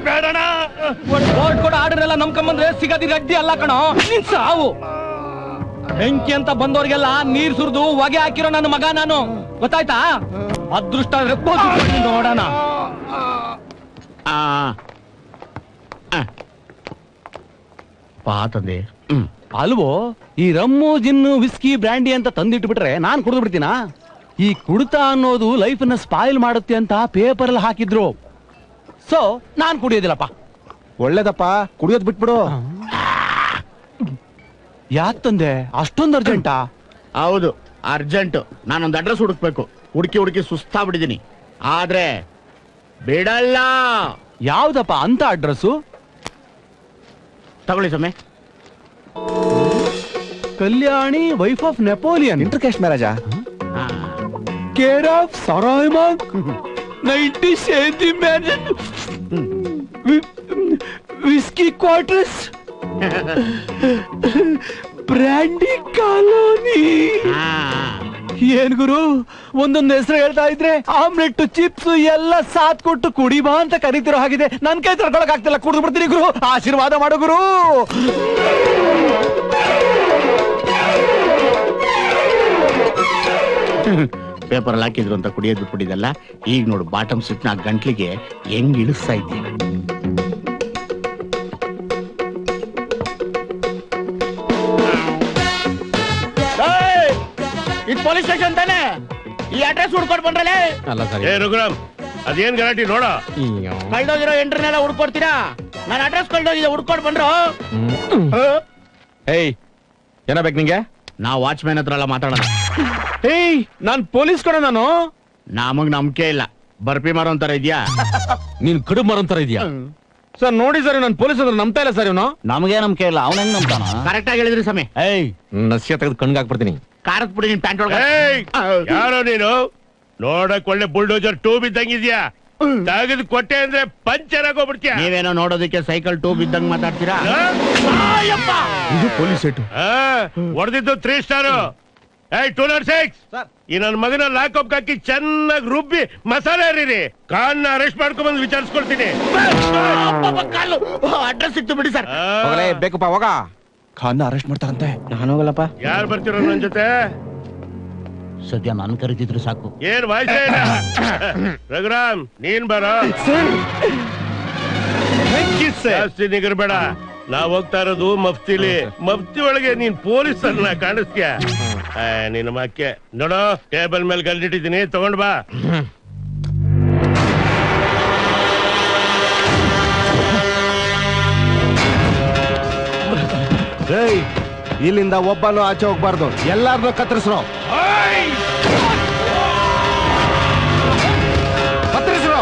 ಬೇಡಣ court ಕೂಡ order ಎಲ್ಲ ನಂಬ್ಕೊಂಬಂದ್ರೆ ಸಿಗದಿ ಅಡ್ಡಿ ಅಲ್ಲ ಕಣೋ, ನಿನ್ ಸಾವು. ಬೆಂಕಿ ಅಂತ ಬಂದವ್ರಿಗೆಲ್ಲ ನೀರ್ ಸುರಿದು ಹೊಗೆ ಹಾಕಿರೋ ನನ್ನ ಮಗ ನಾನು, ಗೊತ್ತಾಯ್ತಾ? ಅದೃಷ್ಟ ನೋಡೋಣ. ತಂದೆ ಅಲ್ವೋ, ಈ ರಮ್ಮು ಜಿನ್ನು ವಿಸ್ಕಿ ಬ್ರ್ಯಾಂಡಿ ಅಂತ ತಂದಿಟ್ಬಿಟ್ರೆ ನಾನ್ ಕುಡಿದು ಬಿಡ್ತೀನ? ಈ ಕುಡಿತ ಅನ್ನೋದು ಲೈಫ್ ನ ಸ್ಪಾಯಿಲ್ ಮಾಡುತ್ತೆ ಅಂತ ಪೇಪರ್ ಅಲ್ಲಿ ಹಾಕಿದ್ರು. ಸೊ ನಾನ್ ಕುಡಿಯೋದಿಲ್ಲಪ್ಪ. ಒಳ್ಳೇದಪ್ಪ, ಕುಡಿಯೋದ್ ಬಿಟ್ಬಿಡು. ಯಾಕ್ ತಂದೆ ಅಷ್ಟೊಂದು ಅರ್ಜೆಂಟಾ? ಹೌದು, ಅರ್ಜೆಂಟ್. ನಾನೊಂದು ಅಡ್ರೆಸ್ ಹುಡುಕ್ಬೇಕು. ಹುಡುಕಿ ಸುಸ್ತಾಗ್ಬಿಟ್ಟಿದ್ದೀನಿ, ಆದ್ರೆ ಬಿಡಲ್ಲ. ಯಾವ್ದಪ್ಪ ಅಂತ ಅಡ್ರೆಸ್ಸು? ತಗೊಳ್ಳಿ ಸಮಯ. Kalyani wife of Napoleon, inter caste ಮ್ಯಾರೇಜಾ? ಕೇರ್ ಆಫ್ ಸರಾಯ್ಮಾನ್ 90 cm whisky quarters brandy colony. ಏನ್ ಗುರು, ಒಂದೊಂದು ಹೆಸರು ಹೇಳ್ತಾ ಇದ್ರೆ ಆಮ್ಲೆಟ್ ಚಿಪ್ಸ್ ಎಲ್ಲ ಸಾತ್ ಕೊಟ್ಟು ಕುಡಿಬಾ ಅಂತ ಕರಿತಿರೋ ಹಾಗಿದೆ. ನನ್ ಕೈ ತರ್ಕೊಳಕ್ ಆಗ್ತಿಲ್ಲ, ಕುಡಿದು ಬಿಡ್ತೀನಿ ಗುರು. ಆಶೀರ್ವಾದ ಮಾಡು ಗುರು. ಪೇಪರ್ ಅಲ್ಲಿ ಹಾಕಿದ್ರು ಅಂತ ಕುಡಿಯೋದು ಬಿಟ್ಬಿಟ್ಟಿದಲ್ಲ. ಈಗ ನೋಡು, ಬಾಟಮ್ ಸ್ವಿಚ್ ನ ಗಂಟ್ಲಿಗೆ ಹೆಂಗ್ ಇಳಿಸ್ತಾ ಇದ್ದೀನಿ. ಇದು ಪೊಲೀಸ್ ಸ್ಟೇಷನ್ ತಾನೆ? ಈ ಅಡ್ರೆಸ್ ಹುಡ್ಕೊಂಡು ಬಂದ್ರಲ್ಲೇ? ಅಲ್ಲ ಸರ್, ರಘುರಾಮ್, ಅದೇನ್ ಗಲಾಟಿ ನೋಡ. ಕಳ್ದೋಗಿರೋ ಎಂಟ್ರನ್ನೆಲ್ಲ ಹುಡ್ಕೊಡ್ತೀರಾ? ನಾನು ಅಡ್ರೆಸ್ ಕಳ್ದೋಗಿದೆ, ಹುಡ್ಕೊಂಡು ಬಂದ್ರು. ಏಯ್, ಏನ ಬೇಕು ನಿಂಗೆ? ನಾವು ವಾಚ್ಮ್ಯಾನ್ ಹತ್ರ ಎಲ್ಲ ಮಾತಾಡೋಣ. ಏಯ್, ನಾನ್ ಪೊಲೀಸ್ ಕಣ. ನಾನು ನಮಗ್ ನಂಬಿಕೆ ಇಲ್ಲ. ಬರ್ಪಿ ಮಾರೋ ಅಂತಾರ ಇದ್ಯಾ? ನೀನ್ ಕಡುಬು ಮರಂತರ ಇದೆಯಾ? ಸರ್ ನೋಡಿ ಸರ್, ನಾನು ಪೊಲೀಸ್ ಅಂದ್ರೆ ನಂಬ್ತಾ ಇಲ್ಲ ಸರ್. ಇವನು ನಮಗೆ ನಂಬಿಕೆ ಇಲ್ಲ, ಅವನ ಹೆಂಗ್ ನಂಬ್ತಾನ? ಕರೆಕ್ಟ್ ಆಗಿ ಹೇಳಿದ್ರಿ ಸಮಯ. ಏಯ್, ನಸ್ಯ ತೆಗೆದು ಕಣ್ಗಾಕ್ಬಿಡ್ತೀನಿ. ಕಾರತ್ ಬಿಡಿ ನಿನ್ ಪ್ಯಾಂಟ್ ಒಳಗೆ. ಯಾರೋ ನೀನು? ನೋಡಕ್ ಒಳ್ಳೆ ಬುಲ್ಡೋಜರ್ ಟ್ಯೂಬ್ ಇದ್ದಂಗಿದ್ಯಾ. ತೆಗೆದು ಕೊಟ್ಟೆ ಅಂದ್ರೆ ಪಂಚರ್ ಆಗೋಗ್ಬಿಡ್ತೀಯ. ನೀವೇನೋ ನೋಡೋದಕ್ಕೆ ಸೈಕಲ್ ಟ್ಯೂಬ್ ಇದ್ದಂಗ್ ಮಾತಾಡ್ತೀರಾ? ಇದು ಪೊಲೀಸ್ ಸೆಟ್. ಹೊಡೆದಿದ್ದು 3 ಸ್ಟಾರ್. 206 ಈ ನನ್ನ ಮಗನ ಲಾಕಪ್ ಹಾಕಿ ಚೆನ್ನಾಗಿ ರುಬ್ಬಿ ಮಸಾಲೆ ಹರಿರಿ. ಕಾನ್ನ ಅರೆಸ್ಟ್ ಮಾಡ್ಕೊಂಡ್ಬಂದು ವಿಚಾರಿಸ್ಕೊಳ್ತೀನಿ. ಅಡ್ರೆಸ್ ಸಿಕ್ತು ಬಿಡಿ ಸರ್. ಬೇಕಪ್ಪ, ಹೋಗ. ಖಾನ್ನ ಅರೆಸ್ಟ್ ಮಾಡ್ತಾರಂತೆ. ನಾನು ಹೋಗಲ್ಲಪ್ಪ. ಯಾರು ಬರ್ತಿರೋ ನನ್ ಜೊತೆ? ಸದ್ಯ ನಾನು ಕರೀತಿದ್ರು ಸಾಕು. ಏನ್ ವಾಯ್ಸೇ ಇಲ್ಲ. ರಘುರಾಮ್, ನೀನ್ ಬರೋ. ಜಾಸ್ತಿ ನಿಗರ್ಬೇಡ. ನಾವ್ ಹೋಗ್ತಾ ಇರೋದು ಮಫ್ತಿಲಿ. ಮಫ್ತಿ ಒಳಗೆ ನೀನ್ ಪೊಲೀಸ್ ಅನ್ನ ಕಾಣಿಸ್ತೀಯ. ನಿನ್ನ ಮಕ್ಕೆ ನೋಡೋ, ಟೇಬಲ್ ಮೇಲೆ ಗಲ್ಲಿಟ್ಟಿದ್ದೀನಿ, ತಗೊಂಡ್ ಬಾ. ಇಲ್ಲಿಂದ ಒಬ್ಬನು ಆಚೆ ಹೋಗ್ಬಾರ್ದು, ಎಲ್ಲಾರನ್ನೂ ಕತ್ತರಿಸ್ರೋ. ಕತ್ತರಿಸ್ರೋ.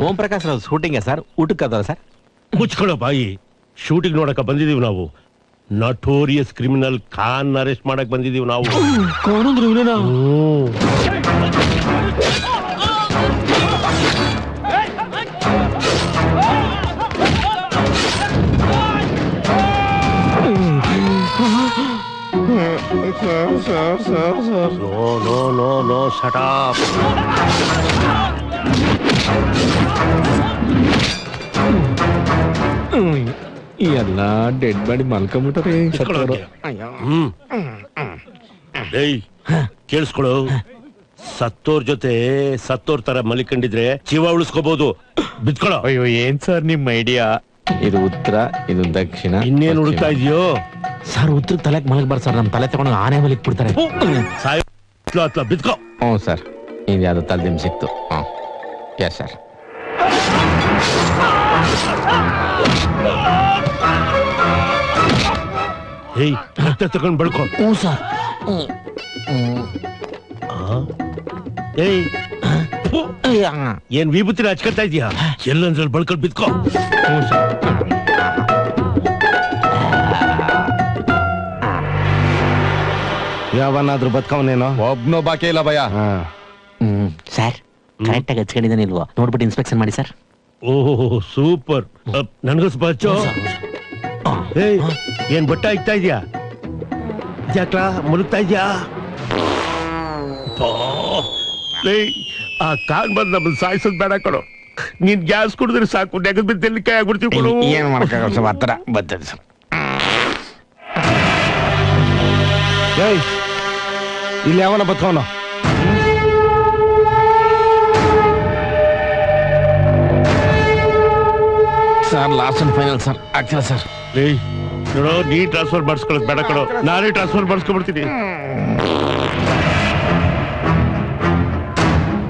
ಓಂ ಪ್ರಕಾಶ್ ರಾವ್ ಶೂಟಿಂಗ್ ಸರ್, ಊಟಕ್ಕದ ಸರ್? ಮುಚ್ಕೊಳ್ಳೋ ಬಾಯಿ. ಶೂಟಿಂಗ್ ನೋಡಕ ಬಂದಿದೀವಿ ನಾವು. ನಟೋರಿಯಸ್ ಕ್ರಿಮಿನಲ್ ಖಾನ್ ಅರೆಸ್ಟ್ ಮಾಡಕ್ ಬಂದಿದೀವಿ ನಾವು. No shut up. ಎಲ್ಲ ಡೆಡ್ ಬಾಡಿ ಮಲ್ಕೊಂಬಿಟ್ರೆ. ಕೇಳಿಸ್ಕೊಳು, ಸತ್ತೋರ್ ಜೊತೆ ಸತ್ತೋರ್ ತರ ಮಲಿಕೊಂಡಿದ್ರೆ ಜೀವ ಉಳಿಸ್ಕೋಬಹುದು. ಬಿತ್ಕೊಳ್ಳೋ. ಅಯ್ಯೋ, ಏನ್ ಸರ್ ನಿಮ್ ಐಡಿಯಾ? ಇದು ಉತ್ತರ, ಇದು ದಕ್ಷಿಣ. ಇನ್ನೇನ್ ಹುಡುಕ್ತಾ ಇದೆಯೋ? ಸರ್, ಉತ್ತರ ತಲೆಗೆ ಮಲಗಬಾರ್ದು ಸರ್. ನಮ್ ತಲೆ ತಗೊಂಡು ಆನೆ ಮಲಿಕ್ ಬಿಡ್ತಾರೆ. ಬಿತ್ಕೋ. ಹ್ಞೂ ಸರ್, ಇದು ಯಾವ್ದು ತಲೆದಿಮ್ ಸಿಕ್ತು. Yes sir. ಏಯ್, ರಕ್ತ ತಗೊಂಡ್ ಬಳ್ಕೊ. ಹ್ಞೂ ಸರ್. ಏಯ್, ಏನ್ ವಿಭೂತಿನ ಹಚ್ಕೊಳ್ತಾ ಇದೀಯಾ? ಎಲ್ಲಂದ್ರಲ್ಲಿ ಬಳ್ಕೊಂಡ್ ಬಿತ್ಕೋ. ಯಾವನಾದ್ರೂ ಬದುಕವನೇನೋ? ಒಬ್ನೋ ಬಾಕಿ ಇಲ್ಲ ಭಯ. ಸರ್, ಕರೆಕ್ಟ್ ಆಗಿ ಹಚ್ಕೊಂಡಿದ್ದಾನೆ ಇಲ್ವೋ ನೋಡ್ಬಿಟ್ಟು ಇನ್ಸ್ಪೆಕ್ಷನ್ ಮಾಡಿ ಸರ್. ಓಹ್ ಸೂಪರ್ ನನ್ಗೂ ಸ್ವಲ್ಪ ಹಚ್ಚು. ಏಯ್, ಏನ್ ಬಟ್ಟ ಇಕ್ತಾ ಇದ್ಯಾ? ಯಾಕ್ಲಾ ಮುಳುಗ್ತಾ ಇದ್ಯಾ? ಏಯ್, ಆ ಕಾನ್ ಬಂದ್ ನಮ್ಮನ್ನ ಸಾಯಿಸೋದ್ ಬೇಡ ಕೊಡು. ನೀನ್ ಗ್ಯಾಸ್ ಕುಡಿದ್ರೆ ಸಾಕು, ನೆಗದ್ ಬಿದ್ದು ಕೈ ಆಗ್ಬಿಡ್ತೀವಿ ಕೊಡು. ಏನ್ ಮಾಡಕ್ಕಾಗಲ್ಲ ಸರ್, ಹತ್ರ ಬರ್ತದೆ ಸರ್. ಏಯ್ ಇಲ್ಲಿ ಯಾವನ ಬತ್ಕೋನ? Sir last and final sir, ಆಗ್ತಿಲ್ಲ ಸರ್. ಏಯ್ ನೋಡೋ, ನೀ ಟ್ರಾನ್ಸ್ಫರ್ ಮಾಡಿಸ್ಕೊಳ್ಳೋದು ಬೇಡ ಕೊಡು, ನಾನೇ ಟ್ರಾನ್ಸ್ಫರ್ ಮಾಡಿಸ್ಕೊಂಡ್ಬಿಡ್ತೀನಿ.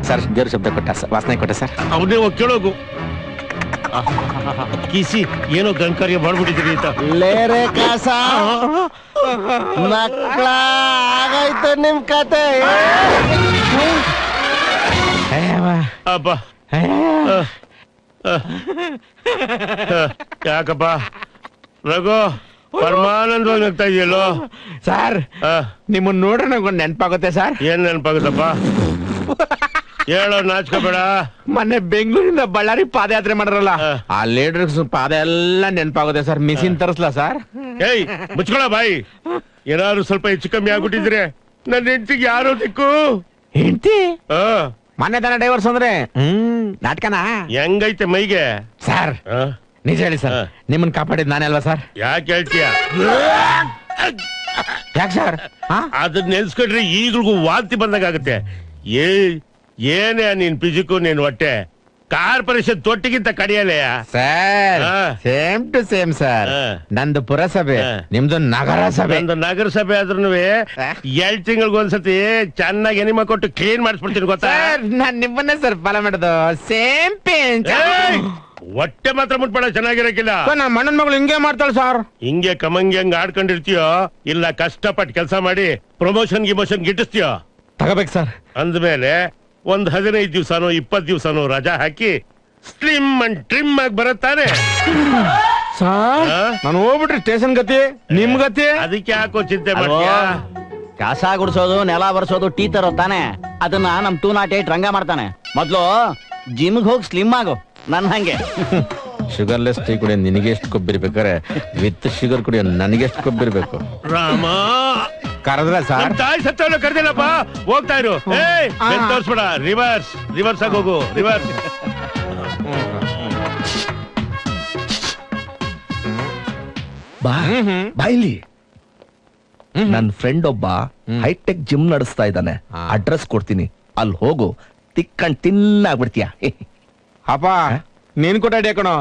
ಸರ್ ದೇವ್ರ ಶಬ್ದ ಕೊಟ್ಟ ಸರ್, ವಾಸನೆ ಕೊಟ್ಟ ಸರ್. ಅವನೇ ಹೋಗಿ ಕೇಳೋಗು. ಕಿಸಿ ಏನೋ ಗಂಕರ್ಯ ಮಾಡ್ಬಿಟ್ಟಿದ್ದೀರಿ ಅಂತ. ಲೇರೆ ಕಾಸ ಮಕ್ಕಳ ಆಗಾಯ್ತು ನಿಮ್ ಕತೆ. ಅಪ್ಪ ಯಾಕಪ್ಪ ರಘು ಪರಮಾನಂದವಾಗಿ ನಗ್ತಾ ಇದೆಯಲ್ಲೋ? ಸರ್ ನಿಮ್ಮನ್ನ ನೋಡ್ರೆ ನಂಗೊಂದು ನೆನಪಾಗುತ್ತೆ ಸರ್. ಏನ್ ನೆನಪಾಗುತ್ತಪ್ಪ? ಹೇಳೋ, ನಾಚ್ಕೋಬೇಡ. ಮೊನ್ನೆ ಬೆಂಗಳೂರಿಂದ ಬಳ್ಳಾರಿ ಪಾದಯಾತ್ರೆ ಮಾಡ್ರಲ್ಲ, ಆ ಲೀಡರ್ಸ್ ಪಾದ ಎಲ್ಲ ನೆನಪಾಗುತ್ತೆ ಸರ್. Machine ತರಿಸ್ಲಾ sir? ಏಯ್ ಮುಚ್ಕೊಳ ಬಾಯಿ. ಏನಾದ್ರು ಸ್ವಲ್ಪ ಹೆಚ್ಚು ಕಮ್ಮಿ ಆಗ್ಬಿಟ್ಟಿದ್ರೆ ನನ್ನ ಹೆಂಡತಿಗೆ ಯಾರೋ ದಿಕ್ಕು. ಹೆಂಡ್ತಿ ಆ, ಮೊನ್ನೆ ತಾನೆ ಡೈವರ್ಸ್ ಅಂದ್ರೆ ನಾಟಕನಾ? ಹೆಂಗೈತೆ ಮೈಗೆ? ಸರ್ ಆ, ನಿಜ ಹೇಳಿ ಸರ್, ನಿಮ್ಮನ್ನ ಕಾಪಾಡಿದ್ ನಾನೇ ಅಲ್ವಾ ಸರ್? ಯಾಕೆ ಹೇಳ್ತೀಯ? ಯಾಕೆ ಸರ್? ಅದನ್ನ ನೆನ್ಸ್ಕೊಂಡ್ರೆ ಈಗಳಿಗೂ ವಾಂತಿ ಬಂದಂಗಾಗುತ್ತೆ. ಏನೇ ನೀನ್ ಪಿಜಿಕು ನೀನ್ ಹೊಟ್ಟೆ ಕಾರ್ಪೊರೇಷನ್ ತೊಟ್ಟಿಗಿಂತ ಕಡಿಯಲೆಯ sir same to same sir. ನಂದು ಪುರಸಭೆ, ನಿಮ್ದು ನಗರಸಭೆ. ಒಂದು ನಗರಸಭೆ ಆದ್ರೂ 2 ತಿಂಗಳಿಗೊಂದ್ಸತಿ ಚೆನ್ನಾಗಿ ಎನಿಮ ಕೊಟ್ಟು ಕ್ಲೀನ್ ಮಾಡಿಸ್ಬಿಡ್ತೀನಿ ಗೊತ್ತಾ? ನಾನ್ ನಿಮ್ಮನ್ನೇ ಸರ್ ಫಾಲೋ ಮಾಡೋದು. ಸೇಮ್ ಪೇಂಚ್. ಹೊಟ್ಟೆ ಮಾತ್ರ ಮುಟ್ಬೇಡ, ಚೆನ್ನಾಗಿರಕ್ಕಿಲ್ಲ. ನನ್ನ ಮಣ್ಣನ್ ಮಗಳು ಹಿಂಗೆ ಮಾಡ್ತಾಳೆ ಸರ್. ಹಿಂಗೆ ಕಮಂಗಿ ಹಂಗ ಆಡ್ಕೊಂಡಿರ್ತೀಯೋ ಇಲ್ಲ ಕಷ್ಟಪಟ್ಟು ಕೆಲಸ ಮಾಡಿ ಪ್ರಮೋಷನ್ ಗಿಮೋಷನ್ ಗಿಟ್ಟಿಸ್ತೀಯೋ? ತಗೋಬೇಕು ಸರ್. ಅಂದ್ಮೇಲೆ ಒಂದ್ 15 ದಿವ್ಸನೋ 20 ದಿವ್ಸನೋ ರಜಾ ಹಾಕಿ ಸ್ಲಿಮ್ ಅಂಡ್ ಟ್ರಿಮ್ ಆಗಿ ಬರುತ್ತಾನೆ. ಸರ್ ನಾನು ಹೋಗ್ಬಿಟ್ರಿ ಸ್ಟೇಷನ್ ಗತಿ, ನಿಮ್ ಗತಿ. ಅದಕ್ಕೆ ಯಾಕೋ ಚಿಂತೆ ಮಾಡ್ತೀಯಾ? ಕಸ ಗುಡಿಸೋದು, ನೆಲ ಬರ್ಸೋದು, ಟೀ ತರೋ ತಾನೆ, ಅದನ್ನ ನಮ್ 208 ರಂಗ ಮಾಡ್ತಾನೆ. ಮೊದ್ಲು ಜಿಮ್ಗೆ ಹೋಗಿ ಸ್ಲಿಮ್ ಆಗು, ನನ್ ಹಂಗೆ. ಶುಗರ್ಲೆಸ್ ಟೀ ಕುಡಿಯೋ ನಿನಗೆ ಎಷ್ಟು ಕೊಬ್ಬಿರ್ಬೇಕಾರೆ ವಿತ್ ಶುಗರ್ ಕುಡಿಯೋ ನನಗೆ ಎಷ್ಟು ಕೊಬ್ಬಿರ್ಬೇಕು. ರಾಮ ಕರೆದ್ರ ಸರ್? ತಾಯಿ ಸತ್ತವನ್ನ ಕರೆದಿಲ್ಲಪ್ಪ, ಹೋಗ್ತಾ ಇರು. ತೋರ್ಸ್ಬೇಡ, ರಿವರ್ಸ್ ಆಗಿ ಹೋಗು, ರಿವರ್ಸ್. ಬಾಯ್ಲಿ ನನ್ ಫ್ರೆಂಡ್ ಒಬ್ಬ ಹೈಟೆಕ್ ಜಿಮ್ ನಡೆಸ್ತಾ ಇದ್ದಾನೆ. ಅಡ್ರೆಸ್ ಕೊಡ್ತೀನಿ, ಅಲ್ಲಿ ಹೋಗು, ತಿಕ್ಕಂಡ್ ತಿನ್ನಾಗ್ಬಿಡ್ತೀಯ. ಅಪ್ಪ ನೀನ್ ಕೊಟ್ಟ ಐಡಿಯಾ ಕಣೋ,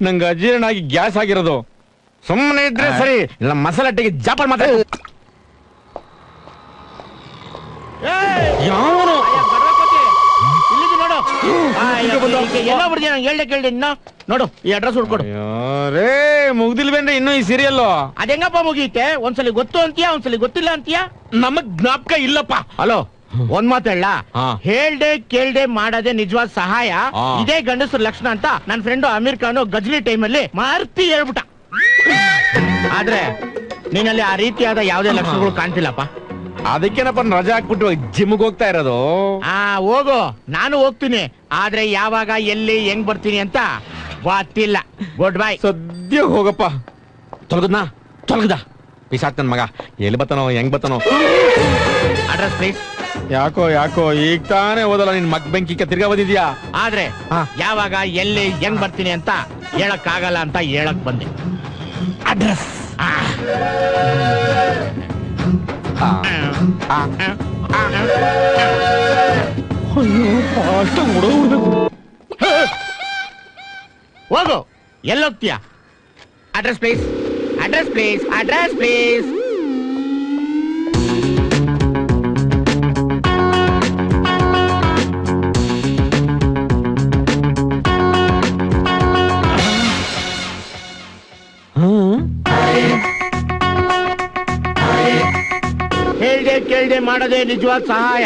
ನಂಗೆ ಅಜೀರ್ಣ ಆಗಿ ಗ್ಯಾಸ್ ಆಗಿರೋದು. ಸುಮ್ಮನೆ ಇದ್ರೆ ಸರಿ, ಇಲ್ಲ ಮಸಾಲಟ್ಟಿಗೆ ಜಾಪಾನ್ ಮಾತ್ರ. ಯಾವನು ನೋಡು ಈ ಅಡ್ರೆಸ್ ಹುಡ್ಕೊಡು. ರೇ ಮುಗ್ದಿಲ್ವೇನ್ರಿ ಇನ್ನು ಈ ಸೀರಿಯಲ್? ಅದೆಂಗಪ್ಪ ಮುಗಿಯುತ್ತೆ? ಒಂದ್ಸಲಿ ಗೊತ್ತು ಅಂತೀಯಾ, ಒಂದ್ಸಲಿ ಗೊತ್ತಿಲ್ಲ ಅಂತೀಯಾ? ನಮಗ್ ಜ್ಞಾಪಕ ಇಲ್ಲಪ್ಪ. ಹಲೋ, ಒಂದ್ ಮಾತೇಳ, ಹೇಳ್ದೆ ಕೇಳ್ದೆ ಮಾಡದೆ ನಿಜವಾದ ಸಹಾಯ, ಇದೇ ಗಂಡಸರ ಲಕ್ಷಣ ಅಂತ ನನ್ ಫ್ರೆಂಡ್ ಅಮೀರ್ ಖಾನ್ ಗಜ್ಲಿ ಟೈಮಲ್ಲಿ ಮಾರ್ತಿ ಹೇಳ್ಬಿಟ್ಟ. ಆದ್ರೆ ನೀನಲ್ಲಿ ಆ ರೀತಿಯಾದ ಯಾವ್ದೇ ಲಕ್ಷಣಗಳು ಕಾಣ್ತಿಲ್ಲಪ್ಪ. ಅದಕ್ಕೇನಪ್ಪ ರಜಾ ಹಾಕ್ಬಿಟ್ಟು ಜಿಮ್ಗೆ ಹೋಗ್ತಾ ಇರೋದು. ಹೋಗು, ನಾನು ಹೋಗ್ತೀನಿ, ಆದ್ರೆ ಯಾವಾಗ ಎಲ್ಲಿ ಹೆಂಗ್ ಬರ್ತೀನಿ ಅಂತ ಗೊತ್ತಿಲ್ಲ. Good bye. ಸದ್ಯ ಹೋಗಪ್ಪ. ತೊಲಗದ ಪಿಸಾಕ್ ನನ್ ಮಗ ಎಲ್ಲಿ ಬತ್ತಾನೋ ಹೆಂಗ್ ಬತ್ತಾನೋ. Address please. ಯಾಕೋ ಈಗ ತಾನೇ ಓದಲ್ಲ, ನಿನ್ ಮಗ್ ಬೆಂಕಿಗೆ ತಿರ್ಗಾ ಓದಿದ್ಯಾ? ಆದ್ರೆ ಯಾವಾಗ ಎಲ್ಲಿ ಹೆಂಗ್ ಬರ್ತೀನಿ ಅಂತ ಹೇಳಕ್ ಆಗಲ್ಲ ಅಂತ ಹೇಳಕ್ ಬಂದೆ. ಅಡ್ರೆಸ್ ಹೋಗು, ಎಲ್ಲೋಗ್ತೀಯಾ? Address please, address please, address please. ಹೇಳ್ದೆ ಕೇಳ್ದೆ ಮಾಡದೆ ನಿಜವಾದ ಸಹಾಯ.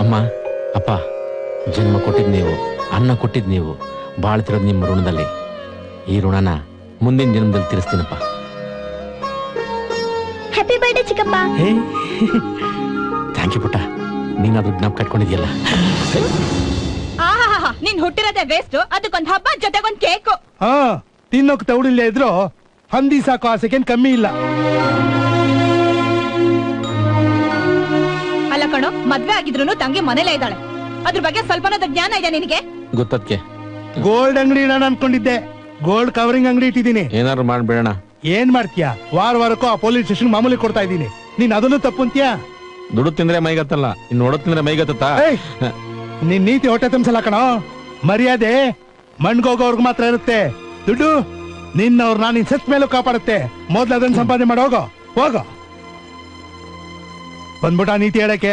ಅಮ್ಮ ಅಪ್ಪ ಜನ್ಮ ಕೊಟ್ಟಿದ್ ನೀವು, ಅನ್ನ ಕೊಟ್ಟಿದ್ ನೀವು, ಬಾಳ್ತಿರೋದ್ ನಿಮ್ಮ ಋಣದಲ್ಲಿ. ಈ ಋಣನ ಮುಂದಿನ ಜನ್ಮದಲ್ಲಿ ತೀರಿಸ್ತೀನಪ್ಪ. ಹ್ಯಾಪಿ ಬರ್ಡೇ ಚಿಕ್ಕಪ್ಪ. ಥ್ಯಾಂಕ್ ಯು ಪುಟ್ಟ, ನೀನಾದ್ರೂ ಜ್ಞಾಪ ಕಟ್ಕೊಂಡಿದ್ಯಲ್ಲ. ನೀನ್ ಹುಟ್ಟಿರೋದೇ ವೇಸ್ಟ್, ಅದಕ್ಕೊಂದ್ ಹಬ್ಬ ಜೊತೆಗೊಂದ್ ಕೇಕು. ಹಾ, ತಿನ್ನೋಕ್ ತೌಡಿಲ್ಲೇ ಇದ್ರು ಹಂದಿ ಸಾಕು ಆಸೆಗೇನ್ ಕಮ್ಮಿ ಇಲ್ಲ. ಅಲ್ಲ ಕಣೋ, ಮದ್ವೆ ಆಗಿದ್ರು ತಂಗಿ ಮನೇಲೇ ಇದ್ದಾಳೆ. ಅದ್ರ ಬಗ್ಗೆ ಸ್ವಲ್ಪನಾದ ಜ್ಞಾನ ಇದೆ ನಿನಗೆ? ಗೊತ್ತದ್ಕೆ ಗೋಲ್ಡ್ ಅಂಗಡಿ ಇಡೋಣ ಅನ್ಕೊಂಡಿದ್ದೆ, ಗೋಲ್ಡ್ ಕವರಿಂಗ್ ಅಂಗಡಿ ಇಟ್ಟಿದ್ದೀನಿ. ಏನಾದ್ರು ಮಾಡ್ಬೇಡಣ. ಏನ್ ಮಾಡ್ತೀಯಾ? ವಾರಕ್ಕೂ ಆ ಪೊಲೀಸ್ ಸ್ಟೇಷನ್ ಮಾಮೂಲಿ ಕೊಡ್ತಾ ಇದ್ದೀನಿ. ನೀನ್ ಅದನ್ನು ತಪ್ಪು ಅಂತೀಯಾ? ದುಡ್ಡು ತಿಂದ್ರೆ ಮೈಗತ್ತಲ್ಲ, ಇನ್ನು ನೋಡೋ ತಿಂದ್ರೆ ಮೈಗತ್ತ. ನಿನ್ ನೀತಿ ಹೊಟ್ಟೆ ತುಂಬಸಲ್ಲ ಕಣೋ. ಮರ್ಯಾದೆ ಮಣ್ಗೋಗೋರ್ಗು ಮಾತ್ರ ಇರುತ್ತೆ. ದುಡ್ಡು ನಿನ್ನವ್ರ ನಾನು ಸತ್ ಮೇಲೂ ಕಾಪಾಡುತ್ತೆ. ಮೊದ್ಲು ಅದನ್ನ ಸಂಪಾದನೆ ಮಾಡಿ ಹೋಗೋ. ಬಂದ್ಬಿಟ್ಟ ನೀತಿ ಹೇಳಕ್ಕೆ.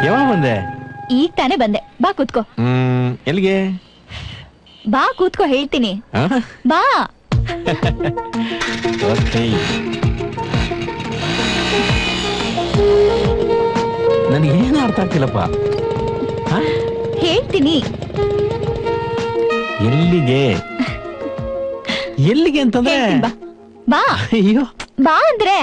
ಯಾವಾಗ ಬಂದೆ? ಈಗ ತಾನೇ ಬಂದೆ. ಬಾ ಕೂತ್ಕೋ. ಎಲ್ಲಿಗೆ? ಬಾ ಕೂತ್ಕೋ, ಹೇಳ್ತೀನಿ. ಬಾ. ನನಗೇನು ಅರ್ಥ ಆಗ್ತಿಲ್ಲಪ್ಪ. ಹೇಳ್ತೀನಿ. ಎಲ್ಲಿಗೆ ಅಂತಂದ್ರೆ? ಹೇಳ್ತೀನಿ, ಬಾ. ಬಾ. ಅಯ್ಯೋ, ಬಾ ಅಂದ್ರೆ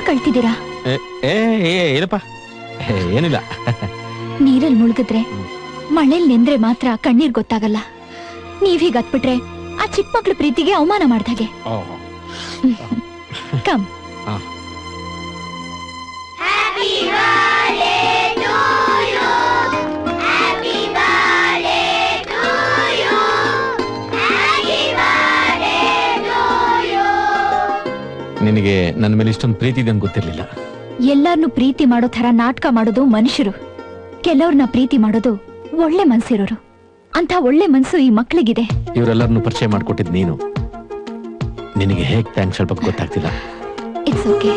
ಕಳ್ತಿದ್ದೀರಾ? ಏನಪ್ಪ, ಏನಿಲ್ಲ. ನೀರಲ್ಲಿ ಮುಳುಗಿದ್ರೆ, ಮಳೆಲ್ ನೆಂದ್ರೆ ಮಾತ್ರ ಕಣ್ಣೀರ್ ಗೊತ್ತಾಗಲ್ಲ. ನೀವ್ ಹೀಗ್ ಹತ್ಬಿಟ್ರೆ ಆ ಚಿಕ್ಕ ಮಕ್ಳ ಪ್ರೀತಿಗೆ ಅವಮಾನ ಮಾಡ್ದಾಗೆ. ಕಮ್. ನಿನಗೆ ನನ್ನ ಮೇಲೆ ಇಷ್ಟೊಂದು ಪ್ರೀತಿ ಇದೆ ಅಂತ ಗೊತ್ತಿರ್ಲಿಲ್ಲ. ಎಲ್ಲಾರ್ನು ಪ್ರೀತಿ ಮಾಡೋ ತರ ನಾಟಕ ಮಾಡೋದು ಮನುಷ್ಯರು. ಕೆಲವ್ರನ್ನ ಪ್ರೀತಿ ಮಾಡೋದು ಒಳ್ಳೆ ಮನ್ಸಿರೋರು. ಅಂತ ಒಳ್ಳೆ ಮನ್ಸು ಈ ಮಕ್ಳಿಗಿದೆ. ಇವರೆಲ್ಲರನ್ನು ಪರಿಚಯ ಮಾಡ್ಕೊಟ್ಟಿದ್ ನೀನು. ನಿನಗೆ ಹೇಗ್ ಥ್ಯಾಂಕ್ಸ್ ಹೇಳ್ಬೇಕು ಗೊತ್ತಾಗ್ತಿಲ್ಲ. It's okay.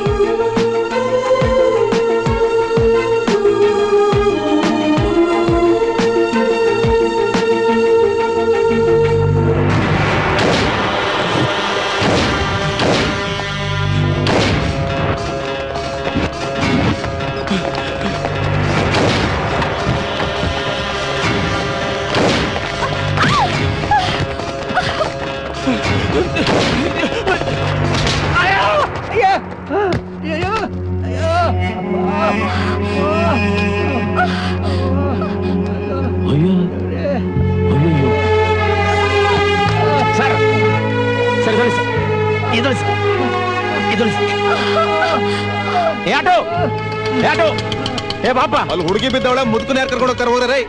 ಅಲ್ಲಿ ಹುಡುಗಿ ಬಿದ್ದವಳ ಮುದುಕನ ಯಾರು ಕರ್ಕೊಂಡು ಹೋಗ್ತಾರೆ ಹೋಗ್ರೆ?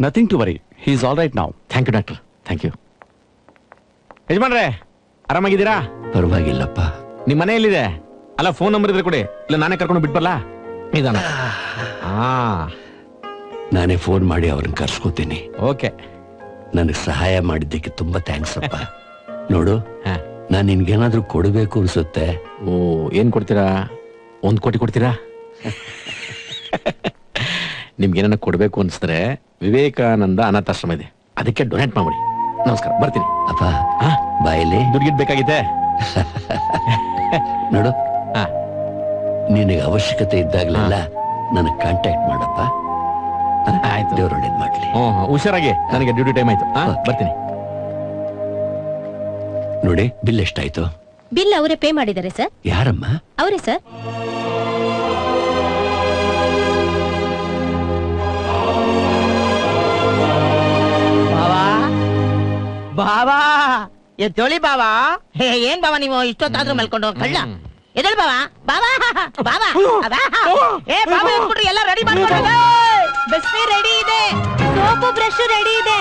Nothing to worry, he is all right now. Thank you doctor, thank you. ಯಜಮಾನ್ರೆ, ಆರಾಮಾಗಿದ್ದೀರಾ? ಪರವಾಗಿಲ್ಲಪ್ಪ. ನಿಮ್ ಮನೆ ಎಲ್ಲಿದೆ? ಅಲ್ಲ, ಫೋನ್ ನಂಬರ್ ಇದ್ರೆ ಕೊಡಿ, ಇಲ್ಲ ನಾನೇ ಕರ್ಕೊಂಡು ಬಿಟ್ಬರ್ಲ. ನಿಧಾನ. ನಾನೇ ಫೋನ್ ಮಾಡಿ ಅವ್ರನ್ನ ಕರ್ಸ್ಕೊತೀನಿ. ಓಕೆ. ನನಗೆ ಸಹಾಯ ಮಾಡಿದ್ದಕ್ಕೆ ತುಂಬಾ ಥ್ಯಾಂಕ್ಸ್ ಅಪ್ಪ. ನೋಡು ಹಾ. ನಾನ್ ನಿನ್ಗೇನಾದ್ರೂ ಕೊಡ್ಬೇಕು ಅನ್ಸುತ್ತೆ. ಓ ಏನ್ ಕೊಡ್ತೀರಾ? 1 ಕೋಟಿ ಕೊಡ್ತೀರಾ? ನಿಮ್ಗೇನ ಕೊಡ್ಬೇಕು ಅನ್ಸಿದ್ರೆ ವಿವೇಕಾನಂದ ಅನಾಥಾಶ್ರಮ ಇದೆ, ಅದಕ್ಕೆ ಡೊನೇಟ್ ಮಾಡ್ಬಿಡಿ. ನಮಸ್ಕಾರ, ಬರ್ತೀನಿ. ಅಪ್ಪ ಹಾ? ಬಾಯಲ್ಲಿ ದುಡ್ಡು ಬೇಕಾಗಿದೆ. ನೋಡು, ಹಾ. ನಿನಗೆ ಅವಶ್ಯಕತೆ ಇದ್ದಾಗ್ಲೆಲ್ಲ ನನಗೆ ಕಾಂಟ್ಯಾಕ್ಟ್ ಮಾಡಪ್ಪ. ಆಯ್ತು. ದೇವ್ರು ಒಳ್ಳೇದ್ ಮಾಡ್ಲಿ. ಹುಷಾರಾಗಿ, ನನಗೆ ಡ್ಯೂಟಿ ಟೈಮ್ ಆಯ್ತು. ಬರ್ತೀನಿ. ನೋಡಿ, ಬಿಲ್ ಎಷ್ಟಾಯ್ತು? ಬಿಲ್ ಅವರೇ ಪೇ ಮಾಡಿದ್ದಾರೆ ಸರ್. ಯಾರಮ್ಮ? ಅವರೇ ಸರ್. ಬಾವಾ ಬಾವಾ ಎದ್ದೊಳಿ ಬಾವಾ. ಹೇ ಏನ್ ಬಾವಾ ನೀವು ಇಷ್ಟೊತ್ತಾದ್ರೂ ಮಲ್ಕೊಂಡು ಕಳ್ಳ? ಎದ್ದೊಳಿ ಬಾವಾ. ಬಾವಾ ಬಾವಾ ಏ ಬಾಬಾ ಎದ್ಬಿಟ್ರಿ, ಎಲ್ಲ ರೆಡಿ ಮಾಡ್ಕೊಂಡು. ಬಿಸಿ ರೆಡಿ ಇದೆ, ಸೋಪು ಬ್ರಷ್ ರೆಡಿ ಇದೆ,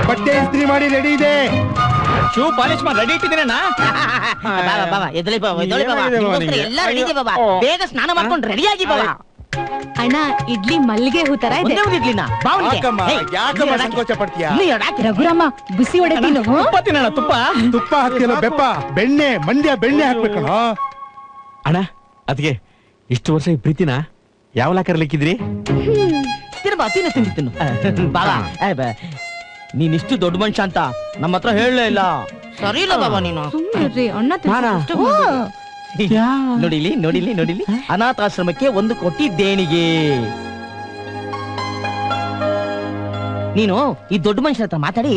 ಬಟ್ಟೆ ಇಸ್ತ್ರಿ ಮಾಡಿ ರೆಡಿ ಇದೆ. ಶೂ ಪಾಲಿಶ್ ಮಾಡಿ ರೆಡಿ ಇಟ್ಟಿದ್ದೀನಣ್ಣ. ಬಾವಾ ಬಾವಾ ಎದ್ದೊಳಿ ಬಾವಾ, ಎದ್ದೊಳಿ ಬಾವಾ. ನಿಮ್ಗೋಸ್ಕರ ಎಲ್ಲ ರೆಡಿ ಇದೆ ಬಾವಾ. ಬೇಗ ಸ್ನಾನ ಮಾಡ್ಕೊಂಡು ರೆಡಿ ಆಗಿ ಬಾವಾ. ಅಣ್ಣ ಇಡ್ಲಿ ಮಲ್ಲಿಗೆ ಹೂ ತರ ಇದೆ. ಒಂದೇ ಒಂದು ಇಡ್ಲಿನ ಬಾವನಿಗೆ. ಯಾಕಮ್ಮ ಹೇ, ಯಾಕಮ್ಮ ಇಲ್ಲಿ ಸಂಕೋಚ ಪಡ್ತೀಯಾ? ಇಲ್ಲಿ ಎಡಾಕಿ. ರಘುರಾಮ ಬಿಸಿ ಹೊಡೆತೀನಿ. ತುಪ್ಪ ತಿನ್ನೋಣ, ತುಪ್ಪ. ತುಪ್ಪ ಹಾಕ್ತಿಯಲ್ಲ ಬೆಪ್ಪ, ಬೆಣ್ಣೆ ಮಂಡ್ಯ ಬೆಣ್ಣೆ ಹಾಕ್ಬೇಕಣ. ಅಣ್ಣ, ಅದಕ್ಕೆ ಇಷ್ಟು ವರ್ಷ ಈ ಪ್ರೀತಿನ ಯಾವ ಲಾಕರ್ಲಿಕ್ಕಿದ್ರಿ? ತಿನ್ನು ಬಾ, ತಿನ್ನು ತಿನ್ನು ತಿನ್ನು ಬಾವಾ. ನೀನಿಷ್ಟು ದೊಡ್ಡ ಮನುಷ್ಯ ಅಂತ ನಮ್ಮ ಹತ್ರ ಹೇಳಲೇ ಇಲ್ಲ. ಸರಿ ಇಲ್ಲ ಬಾಬಾ ನೀನು. ಅಣ್ಣ ನೋಡಿಲಿ ನೋಡಿಲಿ ನೋಡಿಲಿ, ಅನಾಥಾಶ್ರಮಕ್ಕೆ 1 ಕೋಟಿ ದೇಣಿಗೆ. ನೀನು ಈ ದೊಡ್ಡ ಮನುಷ್ಯರ ಹತ್ರ ಮಾತಾಡಿ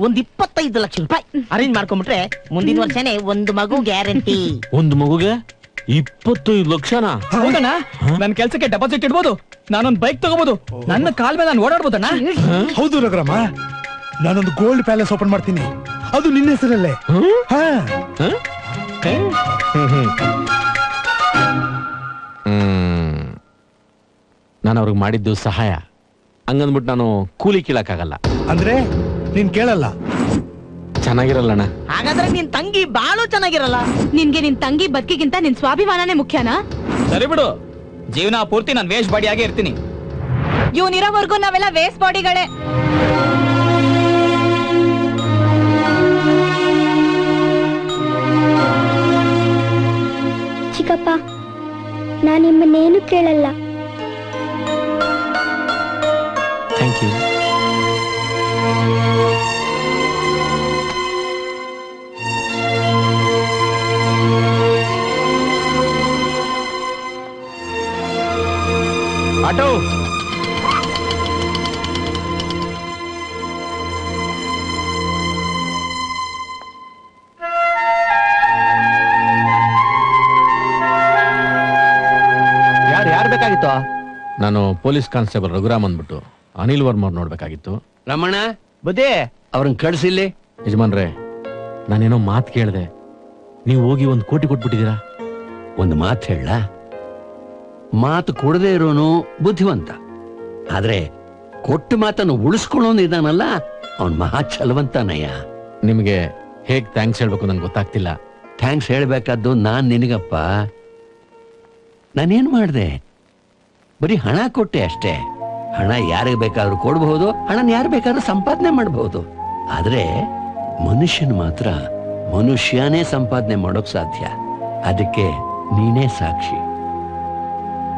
25 ಲಕ್ಷ ರೂಪಾಯಿ ಅರೇಂಜ್ ಮಾಡ್ಕೊಂಡ್ಬಿಟ್ರೆ ಮುಂದಿನ ವರ್ಷನೇ 1 ಮಗು ಗ್ಯಾರಂಟಿ. ಒಂದು ಮಗುಗೆ 25 ಲಕ್ಷನಾ? ಹೌದಣ್ಣ, ನನ್ ಕೆಲ್ಸಕ್ಕೆ ಡೆಪಾಸಿಟ್ ಇಡ್ಬೋದು, ನಾನೊಂದ್ ಬೈಕ್ ತಗೋಬಹುದು, ನನ್ನ ಕಾಲ್ ಮೇಲೆ ನಾನು ಓಡಾಡ್ಬೋದಣ್ಣ. ಹೌದು ರಘುರಾಮ, ನಾನೊಂದು ಗೋಲ್ಡ್ ಪ್ಯಾಲೇಸ್ ಓಪನ್ ಮಾಡ್ತೀನಿ, ಅದು ನಿನ್ನ ಹೆಸರಲ್ಲೇ. ಹಾ. ನಾನು ಅವ್ರಿಗೆ ಮಾಡಿದ್ದು ಸಹಾಯ, ಹಂಗಂದ್ಬಿಟ್ಟು ನಾನು ಕೂಲಿ ಕೀಳಕ್ಕಾಗಲ್ಲ. ಅಂದ್ರೆ ನೀನ್ ಕೇಳಲ್ಲ? ಚೆನ್ನಾಗಿರಲ್ಲಣ್ಣ. ಹಾಗಾದ್ರೆ ನಿನ್ ತಂಗಿ ಬಾಳು ಚೆನ್ನಾಗಿರಲ್ಲ. ನಿನ್ಗೆ ನಿನ್ ತಂಗಿ ಬದುಕಿಗಿಂತ ನಿನ್ ಸ್ವಾಭಿಮಾನನೇ ಮುಖ್ಯನಾ? ಸರಿ ಬಿಡು, ಜೀವನ ಪೂರ್ತಿ ನಾನು ವೇಸ್ಟ್ ಬಾಡಿ ಆಗೇ ಇರ್ತೀನಿ. ಇವನಿರೋವರೆಗೂ ನಾವೆಲ್ಲ ವೇಸ್ಟ್ ಬಾಡಿಗಳೇ. ಚಿಕ್ಕಪ್ಪ, ನಾನು ನಿಮ್ಮನ್ನೇನು ಕೇಳಲ್ಲ. Thank you. ಆಟೋ, ಯಾರು ಬೇಕಾಗಿತ್ತು? ನಾನು ಪೊಲೀಸ್ ಕಾನ್ಸ್ಟೇಬಲ್ ರಘುರಾಮ್ ಅಂದ್ಬಿಟ್ಟು ಅನಿಲ್ ವರ್ಮ ಅವ್ರು ನೋಡ್ಬೇಕಾಗಿತ್ತು. ರಮಣ, ಬುದ್ಧಿ, ಅವ್ರನ್ನ ಕಳ್ಸಿಲ್ಲಿ. ಯಜಮಾನ್ರೆ, ನಾನೇನೋ ಮಾತು ಕೇಳಿದೆ, ನೀವು ಹೋಗಿ 1 ಕೋಟಿ ಕೊಟ್ಬಿಟ್ಟಿದ್ದೀರಾ. ಒಂದು ಮಾತು ಹೇಳ, ಮಾತು ಕೊಡದೇ ಇರೋನು ಬುದ್ಧಿವಂತ, ಆದ್ರೆ ಕೊಟ್ಟ ಮಾತನ್ನು ಉಳಿಸ್ಕೊಳ್ಳೋನು ಇದಾನಲ್ಲ, ಅವನ್ ಮಹಾ ಛಲವಂತನಯ್ಯ. ನಿಮಗೆ ಹೇಗ್ ಥ್ಯಾಂಕ್ಸ್ ಹೇಳ್ಬೇಕು ನಂಗೆ ಗೊತ್ತಾಗ್ತಿಲ್ಲ. ಥ್ಯಾಂಕ್ಸ್ ಹೇಳ್ಬೇಕಾದ್ದು ನಾನ್ ನಿನಗಪ್ಪ. ನಾನೇನ್ ಮಾಡ್ದೆ? ಬರೀ ಹಣ ಕೊಟ್ಟೆ ಅಷ್ಟೇ. ಹಣ ಯಾರಿಗೆ ಬೇಕಾದ್ರೂ ಕೊಡಬಹುದು, ಹಣನ ಯಾರು ಬೇಕಾದ್ರೂ ಸಂಪಾದನೆ ಮಾಡಬಹುದು. ಆದ್ರೆ ಮನುಷ್ಯನ್ ಮಾತ್ರ ಮನುಷ್ಯನೇ ಸಂಪಾದನೆ ಮಾಡೋಕ್ ಸಾಧ್ಯ. ಅದಕ್ಕೆ ನೀನೇ ಸಾಕ್ಷಿ.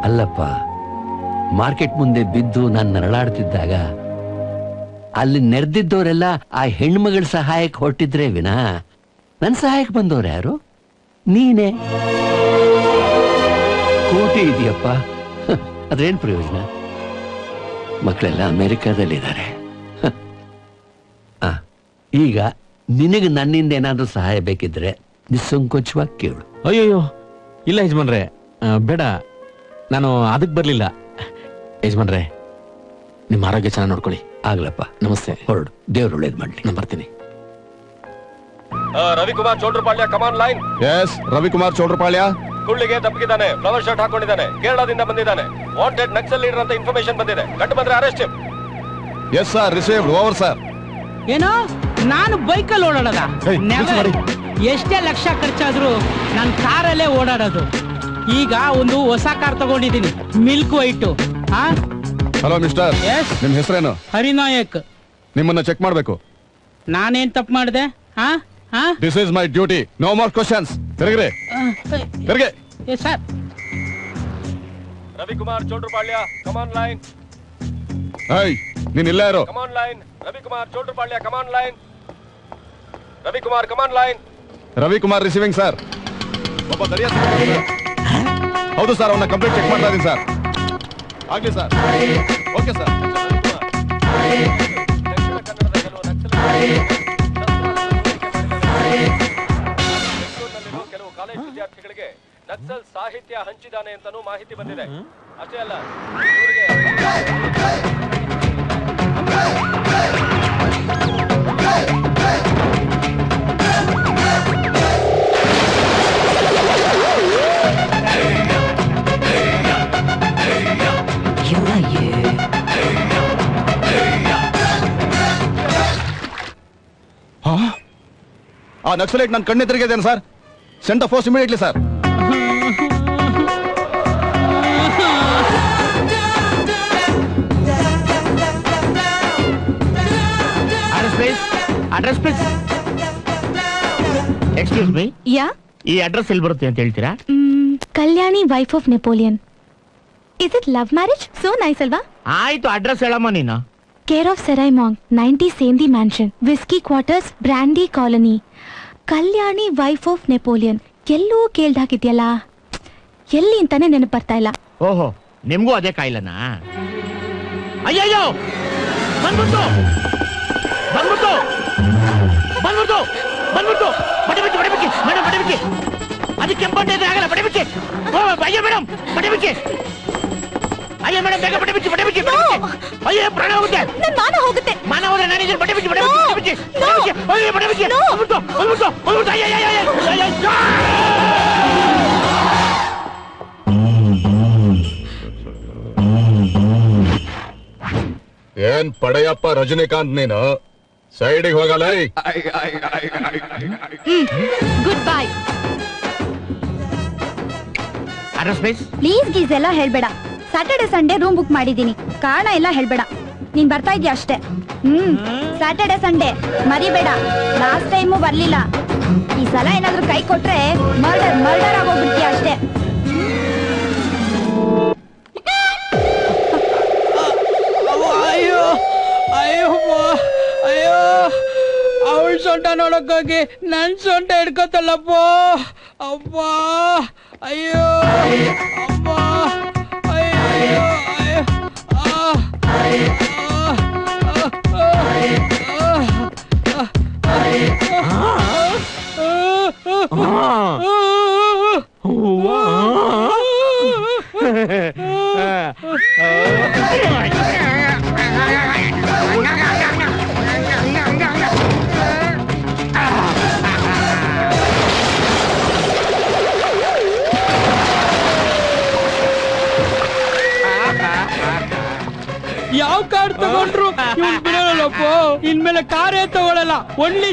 ಅಲ್ಲಪ್ಪ, ಮಾರ್ಕೆಟ್ ಮುಂದೆ ಬಿದ್ದು ನಾನು ನರಳಾಡ್ತಿದ್ದಾಗ ಅಲ್ಲಿ ನೆರೆದಿದ್ದವರೆಲ್ಲ ಆ ಹೆಣ್ಮಗಳ ಸಹಾಯಕ್ಕೆ ಹೊರಟಿದ್ರೆ ವಿನಾ ನನ್ನ ಸಹಾಯಕ್ಕೆ ಬಂದವ್ರು ಯಾರು? ನೀನೇ. ಕೋಟಿ ಇದೆಯಪ್ಪ, ಅದ್ರೇನ್ ಪ್ರಯೋಜನ? ಮಕ್ಕಳೆಲ್ಲ ಅಮೆರಿಕಾದಲ್ಲಿದ್ದಾರೆ. ಈಗ ನಿನಗೆ ನನ್ನಿಂದ ಏನಾದ್ರೂ ಸಹಾಯ ಬೇಕಿದ್ರೆ ನಿಸ್ಸಂಕೋಚವಾಗಿ ಕೇಳು. ಅಯ್ಯೋಯ್ಯೋ, ಇಲ್ಲ ಯಜಮಾನ್ರೆ, ಬೇಡ, ನಾನು ಅದಕ್ಕೆ ಬರ್ಲಿಲ್ಲ. ಯಜಮಾನ್ರೆ, ನಿಮ್ಮ ಆರೋಗ್ಯ ಚೆನ್ನಾಗಿ ನೋಡ್ಕೊಳ್ಳಿ. ಆಗ್ಲಪ್ಪ, ನಮಸ್ತೆ. ಹೊರಡು, ದೇವ್ರು ಒಳ್ಳೇದ್ ಮಾಡ್ಲಿ. ನಾನು ಬರ್ತೀನಿ. Ravikumar Chotrapalya command line. Yes, Ravikumar Chowdrapalya. ಕುಳ್ಳಿಗೆ ತಪ್ಪಿದ್ದಾನೆ, ಫ್ಲವರ್ ಶರ್ಟ್ ಹಾಕೊಂಡಿದ್ದಾನೆ, ಕೇರಳದಿಂದ ಬಂದಿದ್ದಾನೆ, ವಾಂಟೆಡ್ ನಕ್ಸಲ್ ಲೀಡರ್ ಅಂತ ಇನ್ಫಾರ್ಮೇಶನ್ ಬಂದಿದೆ, ಕಂಡು ಬಂದ್ರೆ arrest. Yes sir, received, over sir. ಏನೋ ನಾನು ಬೈಕಲ್ಲಿ ಓಡಾಡೋದ? ಏಯ್, ನಿಲ್ಸು ಮಾಡಿ. ಎಷ್ಟೇ ಲಕ್ಷ ಖರ್ಚಾದ್ರು ನಾನು ಕಾರಲ್ಲೇ ಓಡಾಡೋದು. ಈಗ ಒಂದು ಹೊಸ ಕಾರ್ ತಗೊಂಡಿದ್ದೀನಿ, ಮಿಲ್ಕ್ ವೈಟ್. ಹಲೋ ಮಿಸ್ಟರ್, ನಿಮ್ ಹೆಸರೇನು? ಹರಿನಾಯಕ್. ನಿಮ್ಮನ್ನ ಚೆಕ್ ಮಾಡ್ಬೇಕು. ನಾನೇನ್ ತಪ್ಪು ಮಾಡಿದೆ? This is my duty. No more questions. ತಿರುಗ್ರಿ ತಿರುಗಿ. Sir Ravikumar Chotrapalya come on line. ಏಯ್ ನೀನ್ ಇಲ್ಲೇ ಇರು. Come on line. Ravikumar Chotrapalya come on line. Ravikumar come on line. Ravikumar receiving sir. ಒಬ್ಬ ದರಿಯ ಹೌದು ಸರ್, ಅವನ್ನ ಕಂಪ್ಲೀಟ್ ಚೆಕ್ ಮಾಡ್ತಾ ಇದೀನಿ ಸರ್. ಆಗ್ಲಿ ಸರ್. Okay sir. ದಕ್ಷಿಣ ಕನ್ನಡದ ಕೆಲವು ನಕ್ಸಲರಿಗಳು ಬೆಂಗಳೂರಿನಲ್ಲಿರುವ ಕೆಲವು ಕಾಲೇಜ್ ವಿದ್ಯಾರ್ಥಿಗಳಿಗೆ ನಕ್ಸಲ್ ಸಾಹಿತ್ಯ ಹಂಚಿದಾನೆ ಅಂತಾನೂ ಮಾಹಿತಿ ಬಂದಿದೆ. ಅಷ್ಟೇ ಅಲ್ಲ, ಇವರಿಗೆ ಆ ನಕ್ಸಲೈಟ್ ನನ್ನ ಕಣ್ಣೆದುರಿಗೆ ಇದ್ದೇನೆ sir. Send the force immediately sir. Address please. Excuse me, yeah ಈ ಅಡ್ರೆಸ್ ಎಲ್ಲಿ ಬರುತ್ತೆ ಅಂತ ಹೇಳ್ತೀರಾ? Kalyani wife of Napoleon. Is it love marriage? So nice ಅಲ್ವಾ? ಆಯ್ತು, ಅಡ್ರೆಸ್ ಹೇಳಮ್ಮ ನೀನು. ಕೇರ್ ಆಫ್ ಸೆರೈ ಮಾಂಗ್, 90 ಸೇಂದಿ mansion, whisky quarters, brandy colony. Kalyani wife of Napoleon ಎಲ್ಲೂ ಕೇಳ್ದಾಕಿದ್ಯಲ್ಲ, ಎಲ್ಲಿ ಅಂತಾನೆ ನೆನಪು ಬರ್ತಾ ಇಲ್ಲ. ಓಹೋ, ನಿಮ್ಗೂ ಅದೇ ಕಾಯಿಲೆನಾ? ಅಯ್ಯಯ್ಯೋ, ಬಂದ್ಬಿಟ್ಟು ಬಂದ್ಬಿಟ್ಟು ಬಂದ್ಬಿಟ್ಟು ಬಂದ್ಬಿಟ್ಟು ಬಡಿಬಿಚ್ಚಿ ಬಡಿಬಿಚ್ಚಿ ಮೇಡಮ್, ಬಡಿಬಿಚ್ಚಿ. ಅದಕ್ಕೆ ಕೆಂಪಂಡೆ ಇದ್ರೆ ಆಗಲ್ಲ, ಬಡಿಬಿಚ್ಚಿ. ಅಯ್ಯೋ ಮೇಡಮ್, ಬಡಿಬಿಚ್ಚಿ. ಅಯ್ಯೋ ಮೇಡಮ್, ಬೇಗ ಬಡಿಬಿಚ್ಚಿ, ಬಡಿಬಿಚ್ಚಿ. ಅಯ್ಯೋ, ಪ್ರಾಣ ಹೋಗುತ್ತೆ. ನನ್ ಮಾನ ಹೋಗುತ್ತೆ. ಮಾನ ಹೋದ್ರೆ ನಾನಿದ್ರೆ ಬಡಿಬಿಚ್ಚಿ, ಬಡಿಬಿಚ್ಚಿ, ಬಡಿಬಿಚ್ಚಿ. ಅಯ್ಯೋ, ಬಡಿಬಿಚ್ಚಿ. ಬಂದ್ಬಿಟ್ಟು ಬಂದ್ಬಿಟ್ಟು ಬಂದ್ಬಿಟ್ಟು ಅಯ್ಯಯ್ಯಯ್ಯಯ್ಯಯ್ಯಯ್ಯೋ. ಏನ್ ಪಡೆಯಪ್ಪ ರಜನಿಕಾಂತ್ ನೀನು? ಸೈಡಿಗೆ ಹೋಗಲ್ಲ. Good bye. Address please. Please ಗೀಸ್ ಎಲ್ಲ ಹೇಳ್ಬೇಡ. ಸ್ಯಾಟರ್ಡೆ ಸಂಡೇ ರೂಮ್ ಬುಕ್ ಮಾಡಿದೀನಿ, ಕಾರಣ ಎಲ್ಲ ಹೇಳ್ಬೇಡ. ನೀನ್ ಬರ್ತಾ ಇದೀಯ ಅಷ್ಟೇ. ಸ್ಯಾಟರ್ಡೆ ಸಂಡೇ ಮರಿಬೇಡ. ಲಾಸ್ಟ್ ಟೈಮು ಬರ್ಲಿಲ್ಲ. ಈ ಸಲ ಏನಾದ್ರೂ ಕೈ ಕೊಟ್ರೆ ಮರ್ಡರ್ ಆಗೋಗ್ಬಿಡ್ತೀಯ ಅಷ್ಟೇ. ಅಯ್ಯೋ ಅಯ್ಯೋ ಅಯ್ಯೋ, ಅವಳ ಸೊಂಟ ನೋಡಕ್ಕೋಗಿ ನನ್ ಸೊಂಟ ಹಿಡ್ಕೊತಲ್ಲಪ್ಪ. ಅಪ್ಪ ಅಯ್ಯೋ, ಅಪ್ಪ ಅಯ್ಯೋ ಅಯ್ಯೋ. ಯಾವ ಕಾರ್ ತಗೊಂಡ್ರು ಇವ್ನು ಬಿಡಲ್ಲಪ್ಪ. ಇನ್ಮೇಲೆ ಕಾರೇ ತಗೊಳಲ್ಲ, ಒನ್ಲಿ